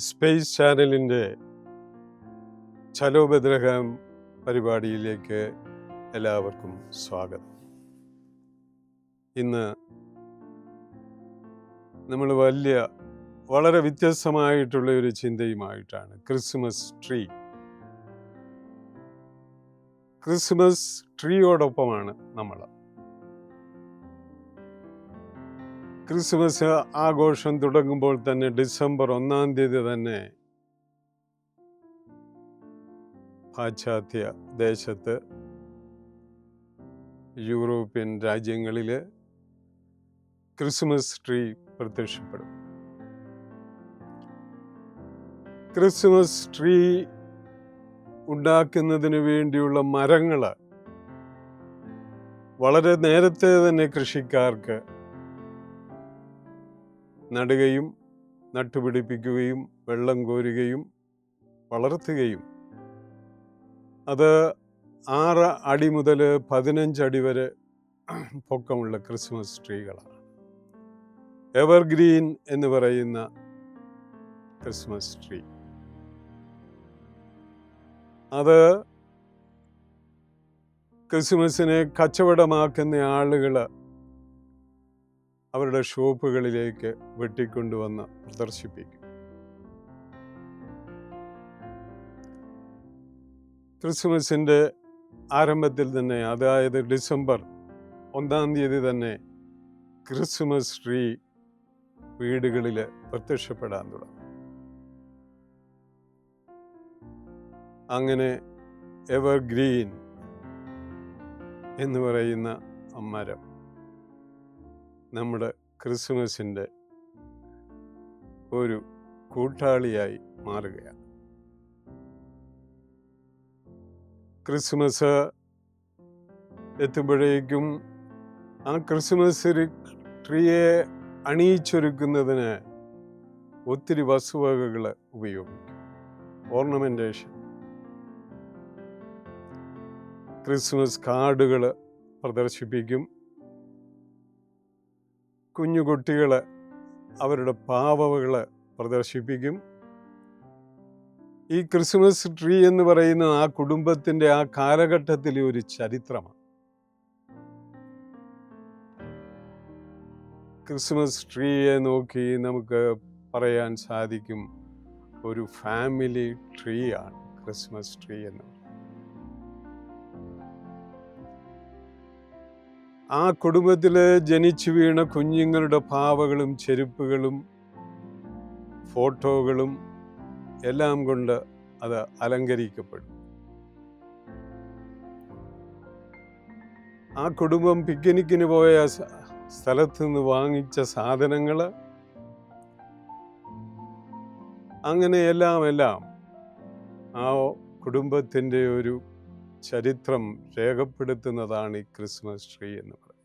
Space ചാനലിൻ്റെ ചലോ ബദ്രഹാം പരിപാടിയിലേക്ക് എല്ലാവർക്കും സ്വാഗതം. ഇന്ന് നമ്മൾ വളരെ വ്യത്യസ്തമായിട്ടുള്ള ഒരു ചിന്തയുമായിട്ടാണ് ക്രിസ്മസ് ട്രീയോടൊപ്പമാണ് നമ്മൾ. ക്രിസ്മസ് ആഘോഷം തുടങ്ങുമ്പോൾ തന്നെ ഡിസംബർ 1 തന്നെ പാശ്ചാത്യ ദേശത്ത് യൂറോപ്യൻ രാജ്യങ്ങളിൽ ക്രിസ്മസ് ട്രീ പ്രത്യക്ഷപ്പെടും. ക്രിസ്മസ് ട്രീ ഉണ്ടാക്കുന്നതിന് വേണ്ടിയുള്ള മരങ്ങൾ വളരെ നേരത്തെ തന്നെ കൃഷിക്കാർക്ക് നടുകയും നട്ടുപിടിപ്പിക്കുകയും വെള്ളം കോരുകയും വളർത്തുകയും അത് 6 അടി മുതൽ 15 അടി വരെ പൊക്കമുള്ള ക്രിസ്മസ് ട്രീകളാണ്. എവർഗ്രീൻ എന്ന് പറയുന്ന ക്രിസ്മസ് ട്രീ അത് ക്രിസ്മസിനെ കച്ചവടമാക്കുന്ന ആളുകൾ അവരുടെ ഷോപ്പുകളിലേക്ക് വെട്ടിക്കൊണ്ടുവന്ന് പ്രദർശിപ്പിക്കും. ക്രിസ്മസിൻ്റെ ആരംഭത്തിൽ തന്നെ, അതായത് ഡിസംബർ 1 തന്നെ ക്രിസ്മസ് ട്രീ വീടുകളിൽ പ്രത്യക്ഷപ്പെടാൻ തുടങ്ങും. അങ്ങനെ എവർഗ്രീൻ എന്ന് പറയുന്ന മരം നമ്മുടെ ക്രിസ്മസിൻ്റെ ഒരു കൂട്ടാളിയായി മാറുകയാണ്. ക്രിസ്മസ് എത്തുമ്പോഴേക്കും ആ ക്രിസ്മസ് ട്രീയെ അണിയിച്ചൊരുക്കുന്നതിന് ഒത്തിരി വസ്തുവകകൾ ഉപയോഗിക്കും. ഓർണമെൻറ്റേഷൻ, ക്രിസ്മസ് കാർഡുകൾ പ്രദർശിപ്പിക്കും. കുഞ്ഞുകുട്ടികൾ അവരുടെ പാവകൾ പ്രദർശിപ്പിക്കും. ഈ ക്രിസ്മസ് ട്രീ എന്ന് പറയുന്ന ആ കുടുംബത്തിൻ്റെ ആ കാലഘട്ടത്തിലെ ഒരു ചരിത്രമാണ്. ക്രിസ്മസ് ട്രീയെ നോക്കി നമുക്ക് പറയാൻ സാധിക്കും, ഒരു ഫാമിലി ട്രീ ആണ് ക്രിസ്മസ് ട്രീ എന്ന്. ആ കുടുംബത്തിൽ ജനിച്ചു വീണ കുഞ്ഞുങ്ങളുടെ പാവകളും ചെരുപ്പുകളും ഫോട്ടോകളും എല്ലാം കൊണ്ട് അത് അലങ്കരിക്കപ്പെടും. ആ കുടുംബം പിക്നിക്കിന് പോയ സ്ഥലത്ത് നിന്ന് വാങ്ങിച്ച സാധനങ്ങൾ, അങ്ങനെ എല്ലാം ആ കുടുംബത്തിൻ്റെ ഒരു ചരിത്രം രേഖപ്പെടുത്തുന്നതാണ് ഈ ക്രിസ്മസ് ട്രീ എന്ന് പറയുന്നത്.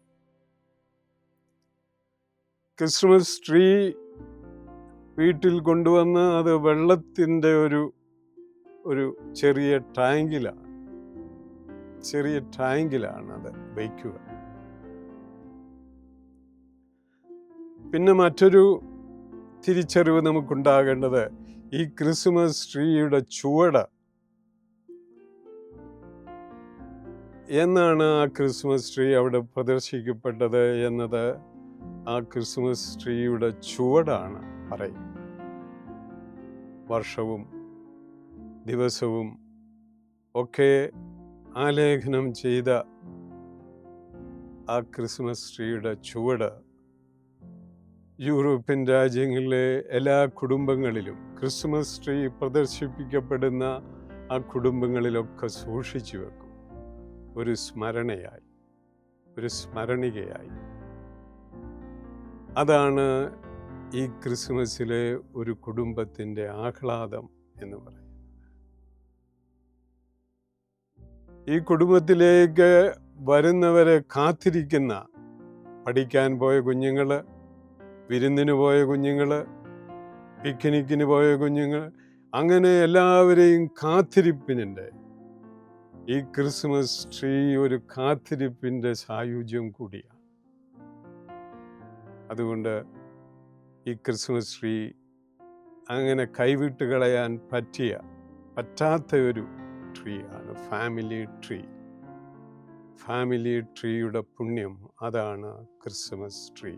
ക്രിസ്മസ് ട്രീ വീട്ടിൽ കൊണ്ടുവന്ന് അത് വെള്ളത്തിൻ്റെ ഒരു ചെറിയ ടാങ്കിലാണ് അത് വയ്ക്കുക. പിന്നെ മറ്റൊരു തിരിച്ചറിവ് നമുക്കുണ്ടാകേണ്ടത്, ഈ ക്രിസ്മസ് ട്രീയുടെ ചുവട് എന്നാണ് ആ ക്രിസ്മസ് ട്രീ അവിടെ പ്രദർശിക്കപ്പെട്ടത് എന്നത് ആ ക്രിസ്മസ് ട്രീയുടെ ചുവടാണ് പറയും. വർഷവും ദിവസവും ഒക്കെ ആലേഖനം ചെയ്ത ആ ക്രിസ്മസ് ട്രീയുടെ ചുവട് യൂറോപ്യൻ രാജ്യങ്ങളിലെ എല്ലാ കുടുംബങ്ങളിലും, ക്രിസ്മസ് ട്രീ പ്രദർശിപ്പിക്കപ്പെടുന്ന ആ കുടുംബങ്ങളിലൊക്കെ സൂക്ഷിച്ചു വെക്കും. ഒരു സ്മരണയായി, ഒരു സ്മരണികയായി. അതാണ് ഈ ക്രിസ്മസിലെ ഒരു കുടുംബത്തിൻ്റെ ആഹ്ലാദം എന്ന് പറയുന്നത്. ഈ കുടുംബത്തിലേക്ക് വരുന്നവരെ കാത്തിരിക്കുന്ന, പഠിക്കാൻ പോയ കുഞ്ഞുങ്ങൾ, വിരുന്നിന് പോയ കുഞ്ഞുങ്ങൾ, പിക്നിക്കിന് പോയ കുഞ്ഞുങ്ങൾ, അങ്ങനെ എല്ലാവരെയും കാത്തിരിപ്പിനുണ്ട്. ഈ ക്രിസ്മസ് ട്രീ ഒരു കാത്തിരിപ്പിൻ്റെ സായുജ്യം കൂടിയാണ്. അതുകൊണ്ട് ഈ ക്രിസ്മസ് ട്രീ അങ്ങനെ കൈവിട്ട് കളയാൻ പറ്റാത്ത ഒരു ട്രീ ആണ് ഫാമിലി ട്രീ. ഫാമിലി ട്രീയുടെ പുണ്യം അതാണ് ക്രിസ്മസ് ട്രീ.